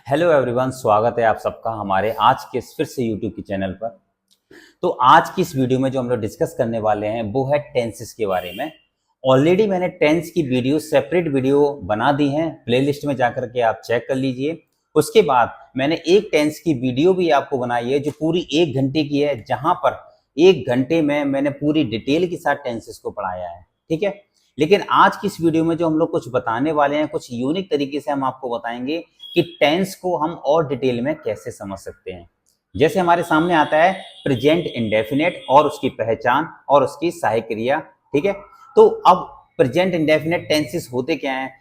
Hello everyone, स्वागत है आप सबका हमारे आज के फिर से यूट्यूब के चैनल पर। तो आज की इस वीडियो में जो हम लोग डिस्कस करने वाले हैं वो है टेंसेस के बारे में। ऑलरेडी मैंने टेंस की वीडियो सेपरेट वीडियो बना दी है, प्लेलिस्ट में जाकर के आप चेक कर लीजिए। उसके बाद मैंने एक टेंस की वीडियो भी आपको बनाई है जो पूरी 1 घंटे की है, जहां पर 1 घंटे में मैंने पूरी डिटेल के साथ टेंसेस को पढ़ाया है। ठीक है, लेकिन आज की इस वीडियो में जो हम लोग कुछ बताने वाले हैं, कुछ यूनिक तरीके से हम आपको बताएंगे कि टेंस को हम और डिटेल में कैसे समझ सकते हैं। जैसे हमारे सामने आता है प्रेजेंट इंडेफिनेट और उसकी पहचान और उसकी सहायक क्रिया। ठीक है, तो अब प्रेजेंट इंडेफिनेट टेंसेस होते क्या हैं?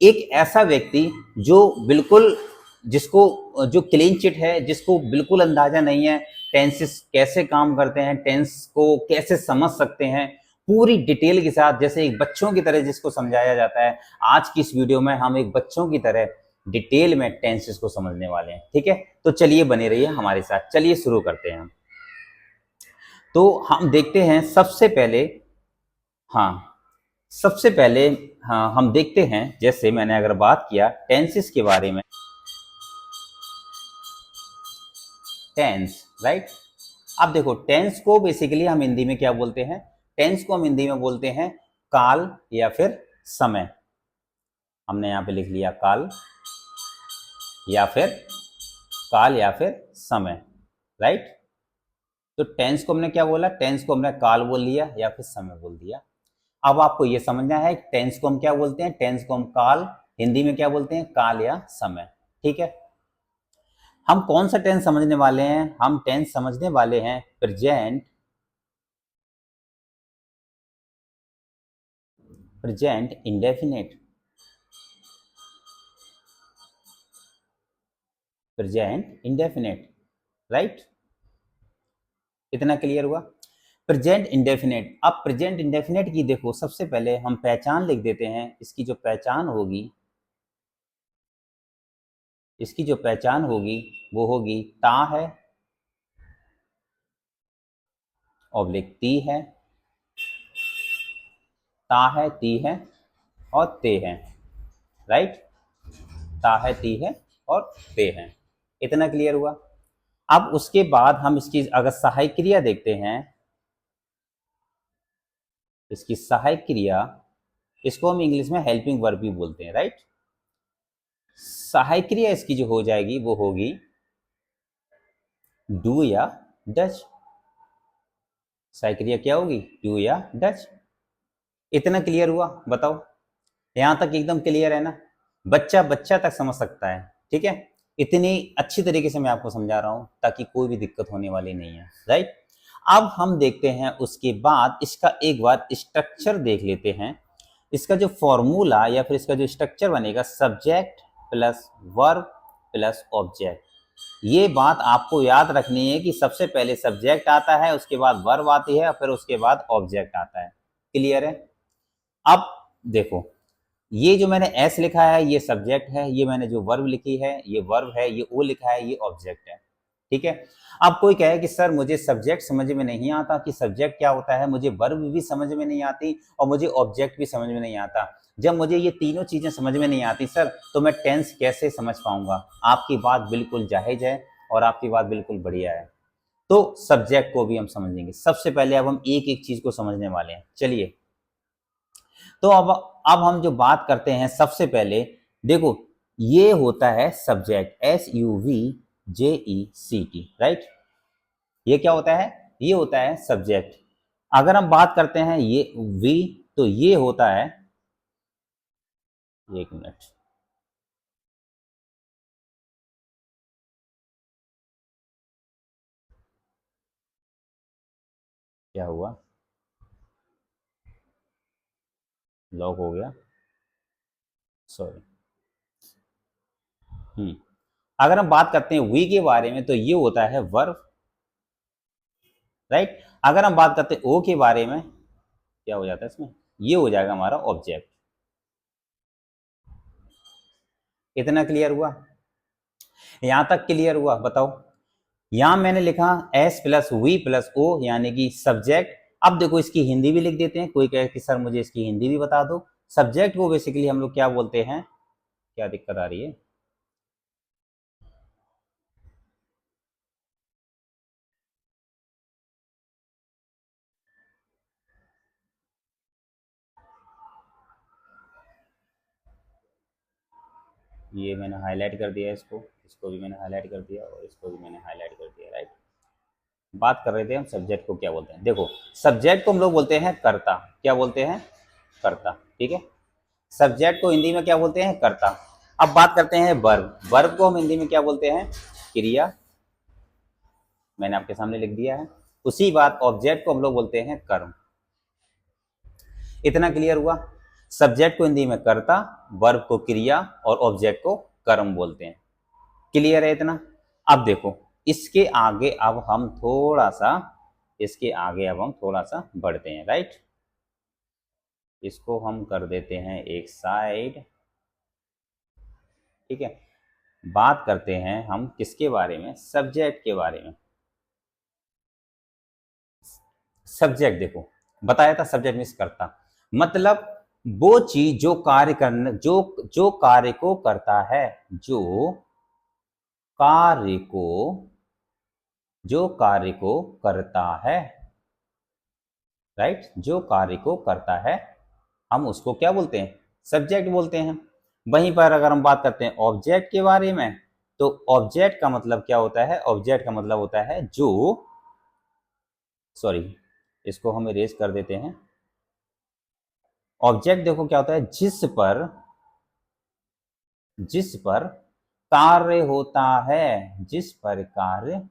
एक ऐसा व्यक्ति जो बिल्कुल जिसको जो क्लीन चिट है, जिसको बिल्कुल अंदाजा नहीं है टेंसेस कैसे काम करते हैं, टेंस को कैसे समझ सकते हैं पूरी डिटेल के साथ, जैसे एक बच्चों की तरह जिसको समझाया जाता है। आज की इस वीडियो में हम एक बच्चों की तरह डिटेल में टेंसेस को समझने वाले हैं। ठीक है, तो चलिए बने रहिए हमारे साथ। चलिए शुरू करते हैं। तो हम देखते हैं सबसे पहले, हाँ सबसे पहले, हाँ हम देखते हैं, जैसे मैंने अगर बात किया टेंसेस के बारे में, टेंस राइट। अब देखो टेंस को बेसिकली हम हिंदी में क्या बोलते हैं? टेंस को हम हिंदी में बोलते हैं काल या फिर समय। हमने यहां पे लिख लिया काल या फिर समय, राइट। तो टेंस को हमने क्या बोला? टेंस को हमने काल बोल लिया या फिर समय बोल दिया। अब आपको यह समझना है टेंस को हम क्या बोलते हैं। टेंस को हम काल, हिंदी में क्या बोलते हैं? काल या समय। ठीक है, हम कौन सा टेंस समझने वाले हैं? हम टेंस समझने वाले हैं present indefinite. Present indefinite, right. इतना क्लियर हुआ? Present indefinite. अब प्रेजेंट इंडेफिनेट की देखो, सबसे पहले हम पहचान लिख देते हैं। इसकी जो पहचान होगी, वो होगी ता है, ऑब्लिक ती है, ता है, ती है और ते है, राइट। ता है, ती है और ते है। इतना क्लियर हुआ? अब उसके बाद हम इसकी अगर सहायक क्रिया देखते हैं, इसकी सहायक क्रिया, इसको हम इंग्लिश में हेल्पिंग वर्ब भी बोलते हैं, राइट। सहायक क्रिया इसकी जो हो जाएगी वो होगी डू या डच। सहायक क्रिया क्या होगी? डू या डच। इतना क्लियर हुआ? बताओ, यहां तक एकदम क्लियर है ना? बच्चा बच्चा तक समझ सकता है। ठीक है, इतनी अच्छी तरीके से मैं आपको समझा रहा हूं ताकि कोई भी दिक्कत होने वाली नहीं है, राइट। अब हम देखते हैं उसके बाद इसका एक बार स्ट्रक्चर देख लेते हैं। इसका जो फॉर्मूला या फिर इसका जो स्ट्रक्चर बनेगा, subject plus verb plus object. ये बात आपको याद रखनी है कि सबसे पहले सब्जेक्ट आता है, उसके बाद वर्ब आती है और फिर उसके बाद ऑब्जेक्ट आता है। क्लियर है? अब देखो, ये जो मैंने एस लिखा है ये सब्जेक्ट है, ये मैंने जो वर्ब लिखी है ये वर्ब है, ये ओ लिखा है ये ऑब्जेक्ट है। ठीक है, अब कोई कहे कि सर मुझे सब्जेक्ट समझ में नहीं आता कि सब्जेक्ट क्या होता है, मुझे वर्ब भी समझ में नहीं आती और मुझे ऑब्जेक्ट भी समझ में नहीं आता। जब मुझे ये तीनों चीजें समझ में नहीं आती सर, तो मैं टेंस कैसे समझ पाऊंगा? आपकी बात बिल्कुल जायज है और आपकी बात बिल्कुल बढ़िया है। तो सब्जेक्ट को भी हम समझेंगे। सबसे पहले अब हम एक एक चीज को समझने वाले हैं। चलिए, तो अब हम जो बात करते हैं, सबसे पहले देखो, ये होता है सब्जेक्ट, SUVJECT, राइट। ये क्या होता है? ये होता है सब्जेक्ट। अगर हम बात करते हैं ये वी, तो ये होता है, एक मिनट, क्या हुआ? लॉक हो गया, सॉरी। अगर हम बात करते हैं वी के बारे में, तो ये होता है वर्ब, राइट। अगर हम बात करते हैं ओ के बारे में, क्या हो जाता है इसमें? ये हो जाएगा हमारा ऑब्जेक्ट। इतना क्लियर हुआ? यहां तक क्लियर हुआ? बताओ, यहां मैंने लिखा S plus V plus O यानी कि सब्जेक्ट। अब देखो इसकी हिंदी भी लिख देते हैं। कोई कहे कि सर मुझे इसकी हिंदी भी बता दो। सब्जेक्ट को बेसिकली हम लोग क्या बोलते हैं? क्या दिक्कत आ रही है? ये मैंने हाईलाइट कर दिया, इसको भी मैंने हाईलाइट कर दिया और इसको भी मैंने हाईलाइट कर दिया, राइट। बात कर रहे थे हम सब्जेक्ट को क्या बोलते हैं। देखो सब्जेक्ट को हम लोग बोलते हैं कर्ता, क्या बोलते हैं, कर्ता, ठीक है। सब्जेक्ट को हिंदी में क्या बोलते हैं, कर्ता। अब बात करते हैं वर्ब, वर्ब को हम हिंदी में क्या बोलते हैं, क्रिया, मैंने आपके सामने लिख दिया है। उसी बात ऑब्जेक्ट को हम लोग बोलते हैं कर्म। इतना क्लियर हुआ। सब्जेक्ट को हिंदी में कर्ता, वर्ब को क्रिया और ऑब्जेक्ट को कर्म बोलते हैं। क्लियर है इतना। अब देखो इसके आगे अब हम थोड़ा सा बढ़ते हैं, राइट। इसको हम कर देते हैं एक साइड, ठीक है। बात करते हैं हम किसके बारे में, सब्जेक्ट के बारे में। सब्जेक्ट देखो बताया था, सब्जेक्ट मीन्स करता, मतलब वो चीज जो कार्य करने जो कार्य को करता है, कार्य को जो कार्य को करता है, राइट, जो कार्य को करता है हम उसको क्या बोलते हैं, सब्जेक्ट बोलते हैं। वहीं पर अगर हम बात करते हैं ऑब्जेक्ट के बारे में, तो ऑब्जेक्ट का मतलब क्या होता है, ऑब्जेक्ट का मतलब होता है जो, सॉरी इसको हम इरेज कर देते हैं। ऑब्जेक्ट देखो क्या होता है, जिस पर कार्य होता है, जिस पर कार्य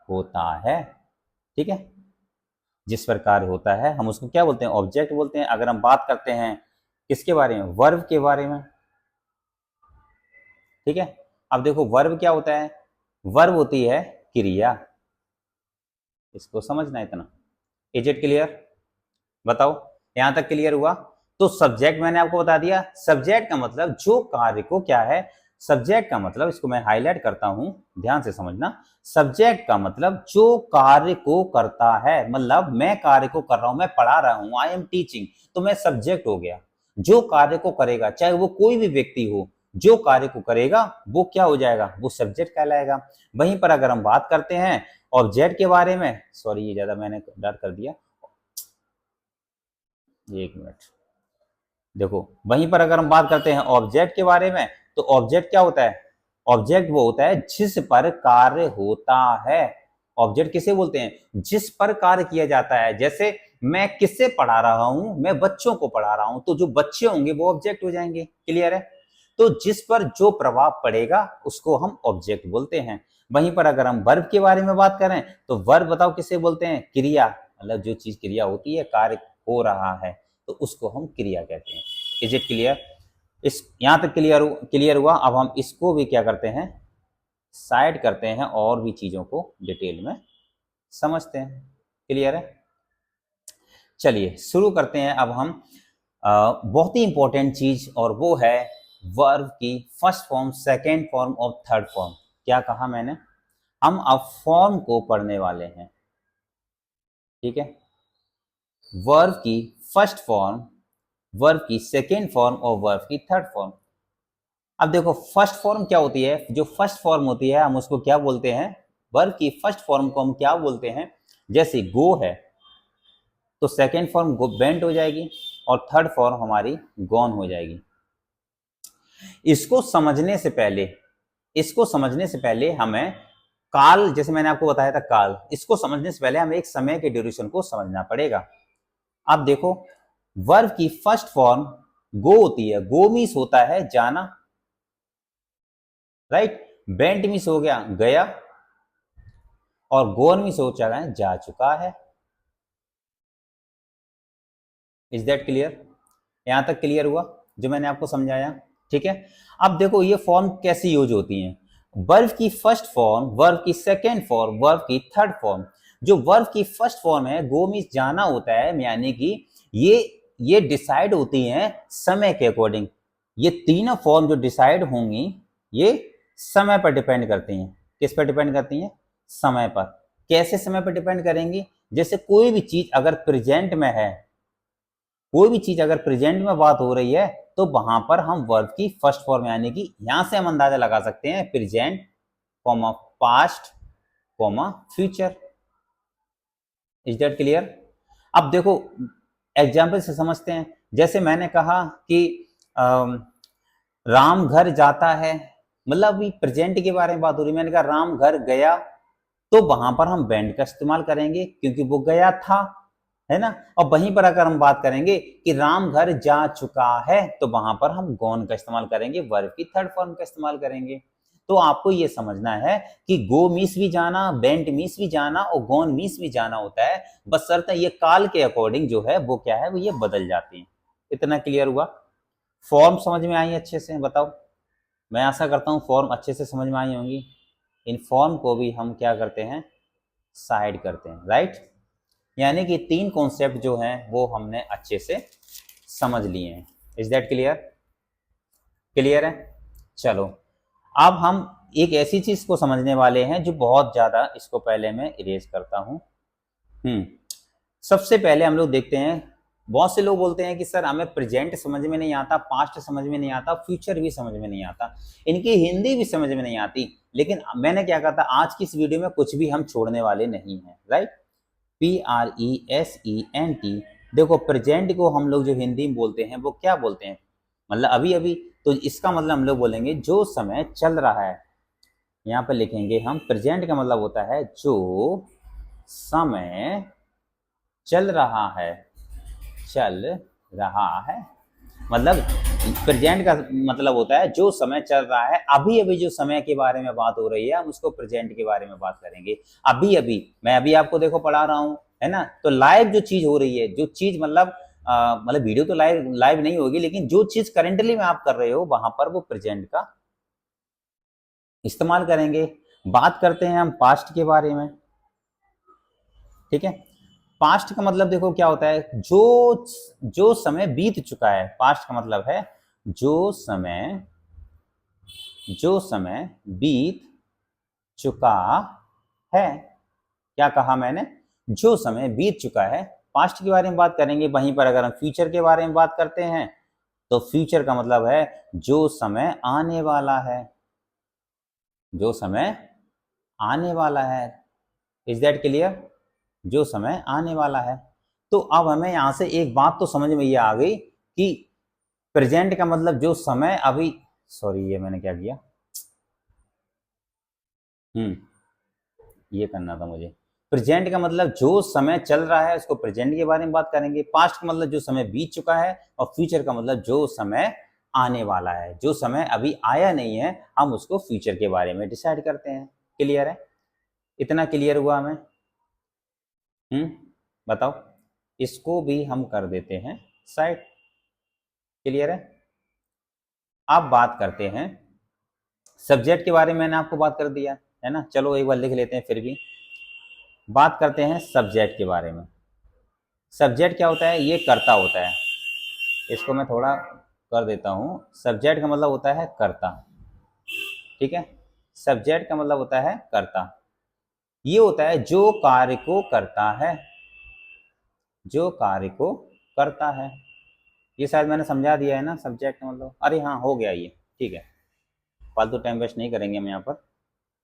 होता है, ठीक है, जिस पर कार्य होता है हम उसको क्या बोलते हैं, ऑब्जेक्ट बोलते हैं। अगर हम बात करते हैं किसके बारे में, वर्ब के बारे में, ठीक है। अब देखो वर्ब क्या होता है, वर्ब होती है क्रिया, इसको समझना इतना। इज इट क्लियर, बताओ यहां तक क्लियर हुआ। तो सब्जेक्ट मैंने आपको बता दिया, सब्जेक्ट का मतलब जो कार्य को क्या है, सब्जेक्ट का मतलब, इसको मैं हाईलाइट करता हूं, ध्यान से समझना। सब्जेक्ट का मतलब जो कार्य को करता है, मतलब मैं कार्य को कर रहा हूं, मैं पढ़ा रहा हूं, आई एम टीचिंग, तो मैं सब्जेक्ट हो गया। जो कार्य को करेगा, चाहे वो कोई भी व्यक्ति हो, जो कार्य को करेगा वो क्या हो जाएगा, वो सब्जेक्ट कहलाएगा। वहीं पर अगर हम बात करते हैं ऑब्जेक्ट के बारे में, सॉरी ये ज्यादा मैंने डर कर दिया, एक मिनट। देखो वहीं पर अगर हम बात करते हैं ऑब्जेक्ट के बारे में, तो ऑब्जेक्ट क्या होता है, ऑब्जेक्ट वो होता है जिस पर कार्य होता है। ऑब्जेक्ट किसे बोलते हैं, जिस पर कार्य किया जाता है। जैसे मैं किससे पढ़ा रहा हूं, मैं बच्चों को पढ़ा रहा हूं, तो जो बच्चे होंगे वो ऑब्जेक्ट हो जाएंगे। क्लियर है। तो जिस पर जो प्रभाव पड़ेगा उसको हम ऑब्जेक्ट बोलते हैं। वहीं पर अगर हम वर्ब के बारे में बात करें, तो वर्ब बताओ किसे बोलते हैं, क्रिया, मतलब जो चीज क्रिया होती है, कार्य हो रहा है, तो उसको हम क्रिया कहते हैं। इज इट क्लियर, इस यहां तक क्लियर हुआ। अब हम इसको भी क्या करते हैं, साइड करते हैं और भी चीजों को डिटेल में समझते हैं। क्लियर है। चलिए शुरू करते हैं अब हम बहुत ही इंपॉर्टेंट चीज, और वो है वर्ब की फर्स्ट फॉर्म, सेकेंड फॉर्म और थर्ड फॉर्म। क्या कहा मैंने, हम अब फॉर्म को पढ़ने वाले हैं, ठीक है। वर्ब की फर्स्ट फॉर्म, वर्ब की सेकेंड फॉर्म और वर्ब की थर्ड फॉर्म। अब देखो फर्स्ट फॉर्म क्या होती है, जो फर्स्ट फॉर्म होती है हम उसको क्या बोलते हैं, वर्ब की फर्स्ट फॉर्म को हम क्या बोलते हैं, जैसे गो है तो सेकेंड फॉर्म गो बेंट हो जाएगी और थर्ड फॉर्म हमारी गॉन हो जाएगी। इसको समझने से पहले, हमें काल, जैसे मैंने आपको बताया था काल, इसको समझने से पहले हमें एक समय के ड्यूरेशन को समझना पड़ेगा। अब देखो वर्ब की फर्स्ट फॉर्म गो होती है, गो मीन्स होता है जाना, राइट। बेंट मीन्स हो गया गया, और गोन मीन्स हो जाएगा जा चुका है। इज दैट क्लियर, यहां तक क्लियर हुआ जो मैंने आपको समझाया, ठीक है। अब देखो ये फॉर्म कैसी यूज होती हैं, वर्ब की फर्स्ट फॉर्म, वर्ब की सेकेंड फॉर्म, वर्ब की थर्ड फॉर्म। जो वर्ब की फर्स्ट फॉर्म है, गो मीन्स जाना होता है, यानी कि ये डिसाइड होती हैं समय के अकॉर्डिंग। ये तीनों फॉर्म जो डिसाइड होंगी, ये समय पर डिपेंड करती हैं। किस पर डिपेंड करती हैं, समय पर। कैसे समय पर डिपेंड करेंगी, जैसे कोई भी चीज अगर प्रेजेंट में है, कोई भी चीज अगर प्रेजेंट में बात हो रही है, तो वहां पर हम वर्ब की फर्स्ट फॉर्म, यानी कि यहां से हम अंदाजा लगा सकते हैं present, comma past, comma future. Is that clear. अब देखो एग्जाम्पल से समझते हैं। जैसे मैंने कहा कि राम घर जाता है, मतलब अभी प्रेजेंट के बारे में बात हो रही है। मैंने कहा राम घर गया, तो वहां पर हम वेंट का इस्तेमाल करेंगे क्योंकि वो गया था, है ना। और वहीं पर अगर हम बात करेंगे कि राम घर जा चुका है, तो वहां पर हम गॉन का इस्तेमाल करेंगे, वर्ब की थर्ड फॉर्म का इस्तेमाल करेंगे। तो आपको ये समझना है कि गो मीस भी जाना, वेंट मीस भी जाना और गॉन मीस भी जाना होता है, बशर्ते ये काल के अकॉर्डिंग जो है वो क्या है, वो ये बदल जाती है। इतना क्लियर हुआ? फॉर्म समझ में आई अच्छे से? बताओ। मैं आशा करता हूँ फॉर्म अच्छे से समझ में आई होंगी। इन फॉर्म को भी हम क्या करते हैं, साइड करते हैं, राइट। यानी कि तीन कॉन्सेप्ट जो हैं वो हमने अच्छे से समझ लिए हैं। Is that clear? क्लियर है? चलो, अब हम एक ऐसी चीज को समझने वाले हैं जो बहुत ज्यादा, इसको पहले मैं इरेज करता हूं। सबसे पहले हम लोग देखते हैं, बहुत से लोग बोलते हैं कि सर हमें प्रेजेंट समझ में नहीं आता, पास्ट समझ में नहीं आता, फ्यूचर भी समझ में नहीं आता, इनकी हिंदी भी समझ में नहीं आती। लेकिन मैंने क्या कहा था, आज की इस वीडियो में कुछ भी हम छोड़ने वाले नहीं हैं, राइट। PRESENT। देखो प्रेजेंट को हम लोग जो हिंदी में बोलते हैं वो क्या बोलते हैं, मतलब अभी अभी, तो इसका मतलब हम लोग बोलेंगे जो समय चल रहा है। यहाँ पर लिखेंगे हम, प्रेजेंट का मतलब होता है जो समय चल रहा है, चल रहा है। मतलब प्रेजेंट का मतलब होता है जो समय चल रहा है, अभी अभी जो समय के बारे में बात हो रही है हम उसको प्रेजेंट के बारे में बात करेंगे। अभी अभी मैं अभी आपको देखो पढ़ा रहा हूँ, है ना। तो लाइव जो चीज हो रही है, जो चीज मतलब मतलब वीडियो तो लाइव लाइव नहीं होगी, लेकिन जो चीज करेंटली में आप कर रहे हो वहां पर वो प्रेजेंट का इस्तेमाल करेंगे। बात करते हैं हम पास्ट के बारे में, ठीक है। पास्ट का मतलब देखो क्या होता है, जो जो समय बीत चुका है। पास्ट का मतलब है जो समय, जो समय बीत चुका है। क्या कहा मैंने? जो समय बीत चुका है, पास्ट के बारे में बात करेंगे। वहीं पर अगर हम फ्यूचर के बारे में बात करते हैं, तो फ्यूचर का मतलब है जो समय आने वाला है, जो समय आने वाला है। Is that clear? जो समय आने वाला है। तो अब हमें यहां से एक बात तो समझ में ये आ गई कि प्रेजेंट का मतलब जो समय अभी, सॉरी ये मैंने क्या किया, हम्म ये करना था मुझे। प्रेजेंट का मतलब जो समय चल रहा है उसको प्रेजेंट के बारे में बात करेंगे। पास्ट का मतलब जो समय बीत चुका है, और फ्यूचर का मतलब जो समय आने वाला है। जो समय अभी आया नहीं है हम उसको फ्यूचर के बारे में डिसाइड करते हैं। क्लियर है? इतना क्लियर हुआ हमें? बताओ। इसको भी हम कर देते हैं साइड। क्लियर है? अब बात करते हैं सब्जेक्ट के बारे में, मैंने आपको बात कर दिया है ना। चलो एक बार लिख लेते हैं फिर भी। बात करते हैं सब्जेक्ट के बारे में। सब्जेक्ट क्या होता है? ये कर्ता होता है। इसको मैं थोड़ा कर देता हूँ। सब्जेक्ट का मतलब होता है कर्ता, ठीक है। सब्जेक्ट का मतलब होता है कर्ता। ये होता है जो कार्य को करता है, जो कार्य को करता है। ये शायद मैंने समझा दिया है ना सब्जेक्ट का मतलब। अरे हाँ, हो गया ये, ठीक है। फालतू टाइम वेस्ट नहीं करेंगे हम यहाँ पर,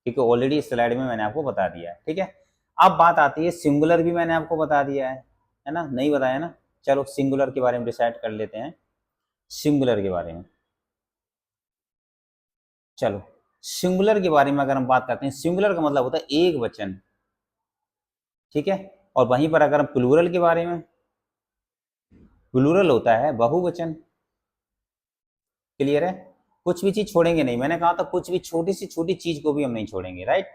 क्योंकि ऑलरेडी इस स्लाइड में मैंने आपको बता दिया है, ठीक है। अब बात आती है सिंगुलर, भी मैंने आपको बता दिया है ना, नहीं बताया ना। चलो सिंगुलर के बारे में डिसाइड कर लेते हैं, सिंगुलर के बारे में। चलो सिंगुलर के बारे में अगर हम बात करते हैं, सिंगुलर का मतलब होता है एक वचन, ठीक है। और वहीं पर अगर हम प्लूरल के बारे में, प्लूरल होता है बहुवचन। क्लियर है? कुछ भी चीज छोड़ेंगे नहीं, मैंने कहा था कुछ भी छोटी सी छोटी चीज को भी हम नहीं छोड़ेंगे, राइट।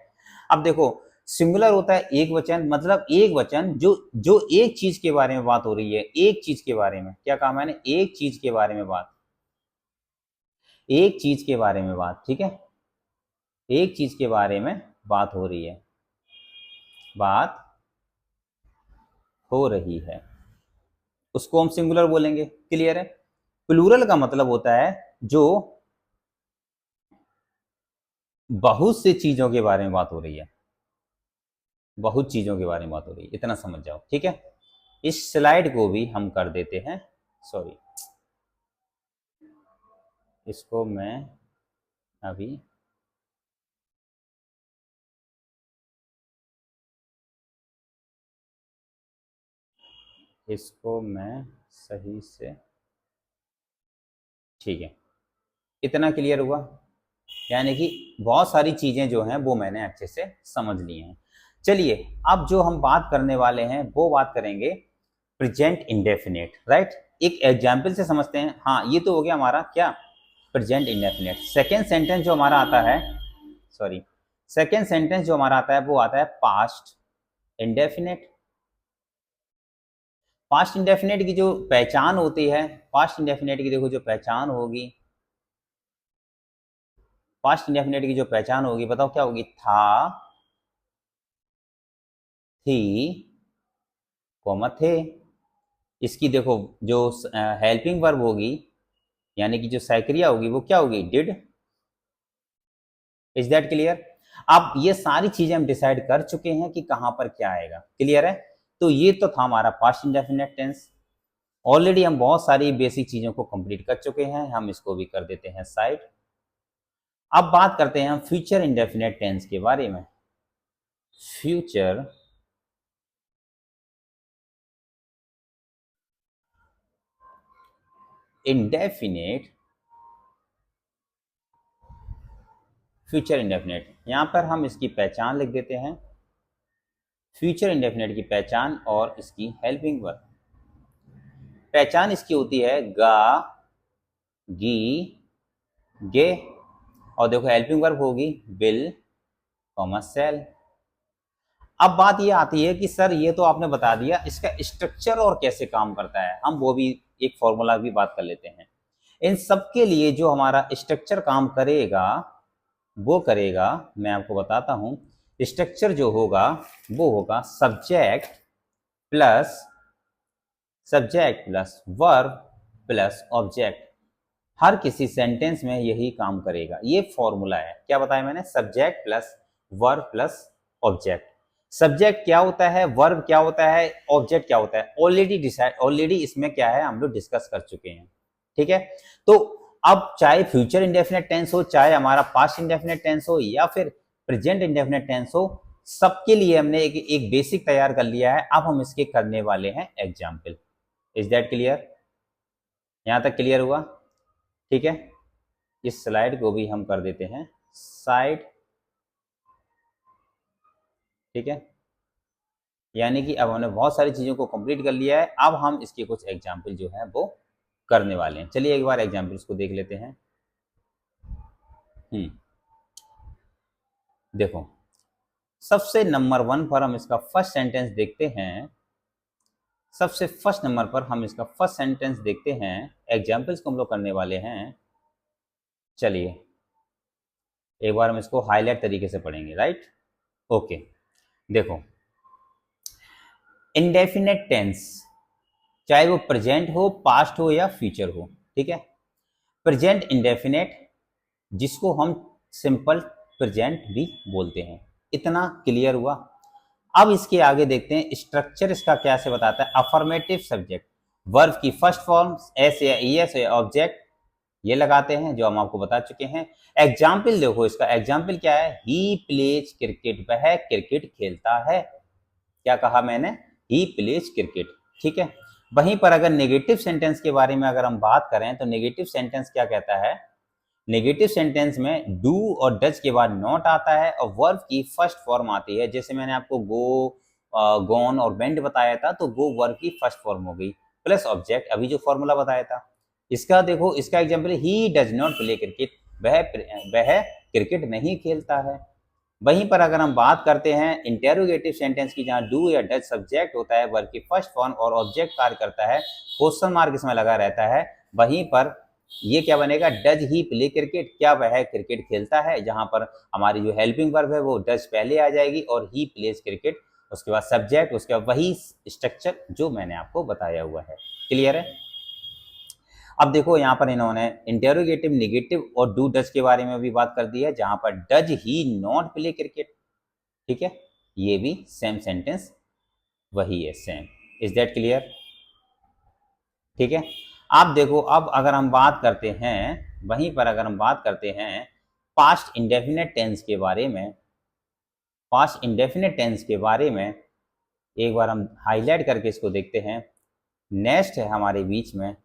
अब देखो सिंगुलर होता है एक वचन, मतलब एक वचन जो जो एक चीज के बारे में बात हो रही है, एक चीज के बारे में। क्या कहा मैंने? एक चीज के बारे में बात, एक चीज के बारे में बात, ठीक है। एक चीज के बारे में बात हो रही है, बात हो रही है, उसको हम सिंगुलर बोलेंगे। क्लियर है? प्लूरल का मतलब होता है जो बहुत से चीजों के बारे में बात हो रही है, बहुत चीजों के बारे में बात हो रही है, इतना समझ जाओ, ठीक है। इस स्लाइड को भी हम कर देते हैं, सॉरी, इसको मैं अभी, इसको मैं सही से, ठीक है, इतना क्लियर हुआ? यानी कि बहुत सारी चीजें जो हैं वो मैंने अच्छे से समझ ली हैं। चलिए अब जो हम बात करने वाले हैं वो बात करेंगे प्रेजेंट इंडेफिनिट, राइट। एक एग्जाम्पल से समझते हैं। हाँ, ये तो हो गया हमारा क्या, प्रेजेंट इंडेफिनिट। सेकेंड सेंटेंस जो हमारा आता है, सॉरी, सेकेंड सेंटेंस जो हमारा आता है वो आता है पास्ट इंडेफिनिट। पास्ट इंडेफिनिट की जो पहचान होती है, पास्ट इंडेफिनिट की देखो जो पहचान होगी, पास्ट इंडेफिनिट की जो पहचान होगी बताओ क्या होगी? था, थी, कॉमा थे। इसकी देखो जो हेल्पिंग वर्ब होगी यानी कि जो सैक्रिया होगी वो क्या होगी? डिड। Is that clear? अब ये सारी चीजें हम डिसाइड कर चुके हैं कि कहां पर क्या आएगा। क्लियर है? तो ये तो था हमारा पास्ट इंडेफिनिट टेंस। ऑलरेडी हम बहुत सारी बेसिक चीजों को कंप्लीट कर चुके हैं, हम इसको भी कर देते हैं साइड। अब बात करते हैं हम फ्यूचर इंडेफिनिट टेंस के बारे में। फ्यूचर इंडेफिनिट, फ्यूचर इंडेफिनिट, यहां पर हम इसकी पहचान लिख देते हैं। फ्यूचर इंडेफिनिट की पहचान और इसकी हेल्पिंग वर्ब। पहचान इसकी होती है गा, गी, गे, और देखो हेल्पिंग वर्ब होगी विल, कॉमा सेल। अब बात ये आती है कि सर ये तो आपने बता दिया, इसका स्ट्रक्चर और कैसे काम करता है, हम वो भी एक फॉर्मूला की बात कर लेते हैं। इन सब के लिए जो हमारा स्ट्रक्चर काम करेगा वो करेगा, मैं आपको बताता हूं। स्ट्रक्चर जो होगा वो होगा subject plus verb plus object. हर किसी सेंटेंस में यही काम करेगा, ये फॉर्मूला है। क्या बताया मैंने? Subject plus verb plus object. Subject क्या होता है, वर्ब क्या होता है, ऑब्जेक्ट क्या होता है, ऑलरेडी इसमें क्या है हम लोग डिस्कस कर चुके हैं। ठीक है? तो अब चाहे फ्यूचर इंडेफिनिट टेंस हो, चाहे हमारा पास्ट इंडेफिनिट टेंस हो, या फिर प्रेजेंट इंडेफिनिट टेंस हो, सबके लिए हमने एक बेसिक तैयार कर लिया है। अब हम इसके करने वाले हैं एग्जाम्पल। Is that clear? यहां तक क्लियर हुआ? ठीक है, इस स्लाइड को भी हम कर देते हैं साइड। ठीक है, यानी कि अब हमने बहुत सारी चीजों को कंप्लीट कर लिया है। अब हम इसके कुछ एग्जाम्पल जो है वो करने वाले हैं। चलिए एक बार एग्जाम्पल्स को देख लेते हैं। देखो, सबसे नंबर 1 पर हम इसका फर्स्ट सेंटेंस देखते हैं। सबसे फर्स्ट नंबर पर हम इसका फर्स्ट सेंटेंस देखते हैं। एग्जाम्पल्स को हम लोग करने वाले हैं। चलिए एक बार हम इसको हाईलाइट तरीके से पढ़ेंगे, राइट? ओके, देखो, इंडेफिनेट टेंस चाहे वो प्रेजेंट हो, पास्ट हो या फ्यूचर हो, ठीक है। प्रेजेंट इंडेफिनेट जिसको हम सिंपल प्रेजेंट भी बोलते हैं। इतना क्लियर हुआ? अब इसके आगे देखते हैं स्ट्रक्चर इसका क्या से बताता है। अफर्मेटिव सब्जेक्ट, वर्ब की फर्स्ट फॉर्म एस या ईएस या ऑब्जेक्ट, ये लगाते हैं जो हम आपको बता चुके हैं। एग्जाम्पल देखो, इसका एग्जाम्पल क्या है? ही प्लेज क्रिकेट, वह क्रिकेट खेलता है। क्या कहा मैंने? He plays cricket. ठीक है, वहीं पर अगर नेगेटिव सेंटेंस के बारे में अगर हम बात करें तो नेगेटिव सेंटेंस क्या कहता है? नेगेटिव सेंटेंस में डू और डज के बाद नॉट आता है और वर्ब की फर्स्ट फॉर्म आती है। जैसे मैंने आपको गो, गॉन और वेंट बताया था, तो गो वर्ब की फर्स्ट फॉर्म हो गई प्लस ऑब्जेक्ट, अभी जो फॉर्मूला बताया था। इसका देखो, इसका example he does not play cricket, वह क्रिकेट नहीं खेलता है। वहीं पर अगर हम बात करते हैं इंटेरोगेटिव सेंटेंस की, जहां डू या डज सब्जेक्ट होता है, वर्ब की फर्स्ट फॉर्म और ऑब्जेक्ट कार्य करता है, क्वेश्चन मार्क इसमें लगा रहता है, वहीं पर ये क्या बनेगा? डज ही प्ले क्रिकेट, क्या वह क्रिकेट खेलता है? जहां पर हमारी जो हेल्पिंग वर्ब है वो डज पहले आ जाएगी और ही प्लेज क्रिकेट, उसके बाद सब्जेक्ट, उसके बाद वही स्ट्रक्चर जो मैंने आपको बताया हुआ है। क्लियर है? अब देखो यहाँ पर इन्होंने इंटेरोगेटिव, नेगेटिव और डू डज के बारे में भी बात कर दी है, जहां पर does he not play cricket. ठीक है, ये भी सेम सेंटेंस वही है, सेम। Is that clear? ठीक है, आप देखो, अब अगर हम बात करते हैं, वहीं पर अगर हम बात करते हैं पास्ट इंडेफिनेट टेंस के बारे में, पास्ट इंडेफिनेट टेंस के बारे में एक बार हम हाईलाइट करके इसको देखते हैं। नेक्स्ट है हमारे बीच में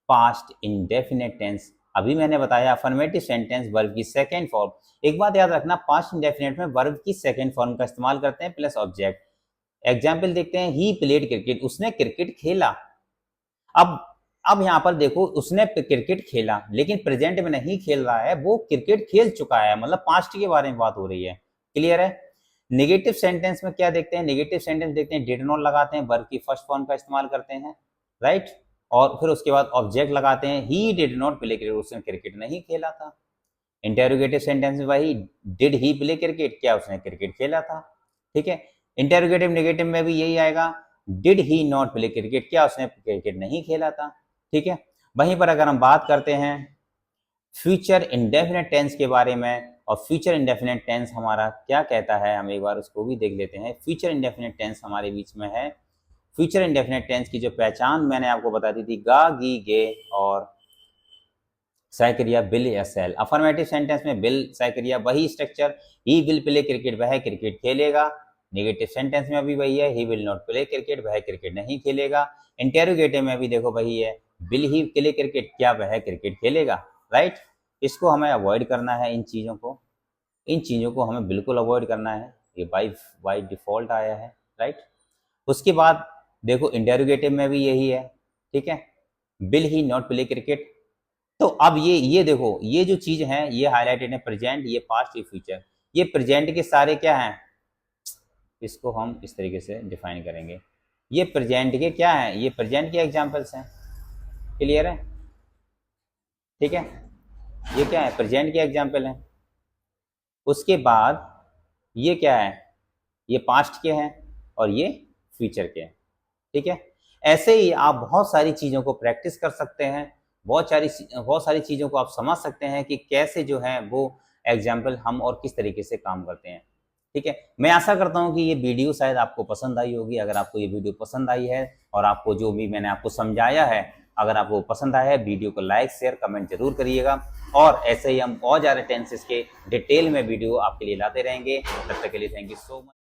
पास्ट इंडेफिनेट टेंस, अभी मैंने बताया अफर्मेटिव सेंटेंस वर्ब की सेकेंड फॉर्म। एक बात याद रखना, पास्ट इंडेफिनिट में वर्ब की सेकेंड फॉर्म का इस्तेमाल करते हैं प्लस ऑब्जेक्ट। एग्जाम्पल देखते हैं, ही प्लेड क्रिकेट, उसने क्रिकेट खेला। अब यहाँ पर देखो, उसने क्रिकेट खेला लेकिन प्रेजेंट में नहीं खेल रहा है, वो क्रिकेट खेल चुका है, मतलब पास्ट के बारे में बात हो रही है। क्लियर है। नेगेटिव सेंटेंस में क्या देखते हैं, नेगेटिव सेंटेंस देखते हैं डिड नॉट लगाते हैं, वर्ब की फर्स्ट फॉर्म का इस्तेमाल करते हैं, राइट। और फिर उसके बाद ऑब्जेक्ट लगाते हैं, he did not play cricket, उसने क्रिकेट नहीं खेला था। इंटेरोगेटिव सेंटेंस में वही, डिड ही प्ले क्रिकेट, क्या उसने क्रिकेट खेला था। ठीक है। इंटेरोगेटिव नेगेटिव में भी यही आएगा, did he not play cricket, क्या उसने क्रिकेट नहीं खेला था। ठीक है। वहीं पर अगर हम बात करते हैं फ्यूचर इंडेफिनिट टेंस के बारे में, और फ्यूचर इंडेफिनिट टेंस हमारा क्या कहता है, हम एक बार उसको भी देख लेते हैं। फ्यूचर इंडेफिनिट टेंस हमारे बीच में है। फ्यूचर इंडेफिनिट टेंस की जो पहचान मैंने आपको बता दी थी, गा, गी, गे और सहक्रिया बिल या सेल। अफर्मेटिव सेंटेंस में बिल सहक्रिया, वही structure, he will play cricket, वह क्रिकेट खेलेगा। नेगेटिव सेंटेंस में भी वही है, he will not play cricket, वह क्रिकेट नहीं खेलेगा। इंटेरोगेटिव में भी देखो वही है, विल ही प्ले क्रिकेट, क्या वह क्रिकेट खेलेगा, राइट। इसको हमें अवॉइड करना है, इन चीज़ों को हमें बिल्कुल अवॉइड करना है, ये बाई डिफॉल्ट आया है, राइट। उसके बाद देखो इंटेरोगेटिव में भी यही है, ठीक है, will he not play cricket. तो अब ये देखो, ये जो चीज है ये हाईलाइटेड है, प्रेजेंट, ये पास्ट, ये फ्यूचर। ये प्रेजेंट के सारे क्या हैं, इसको हम इस तरीके से डिफाइन करेंगे, ये प्रेजेंट के क्या हैं, ये प्रेजेंट के एग्जांपल्स हैं। क्लियर है। ठीक है, ये क्या है, प्रेजेंट के एग्जांपल हैं। उसके बाद ये क्या है, ये पास्ट के हैं और ये फ्यूचर के हैं। ठीक है। ऐसे ही आप बहुत सारी चीज़ों को प्रैक्टिस कर सकते हैं, बहुत सारी चीज़ों को आप समझ सकते हैं कि कैसे जो है वो एग्जाम्पल हम और किस तरीके से काम करते हैं। ठीक है। मैं आशा करता हूँ कि ये वीडियो शायद आपको पसंद आई होगी। अगर आपको ये वीडियो पसंद आई है और आपको जो भी मैंने आपको समझाया है, अगर आपको पसंद आया है, वीडियो को लाइक शेयर कमेंट जरूर करिएगा। और ऐसे ही हम और ज़्यादा टेंसेस के डिटेल में वीडियो आपके लिए लाते रहेंगे। तब तक के लिए थैंक यू सो मच।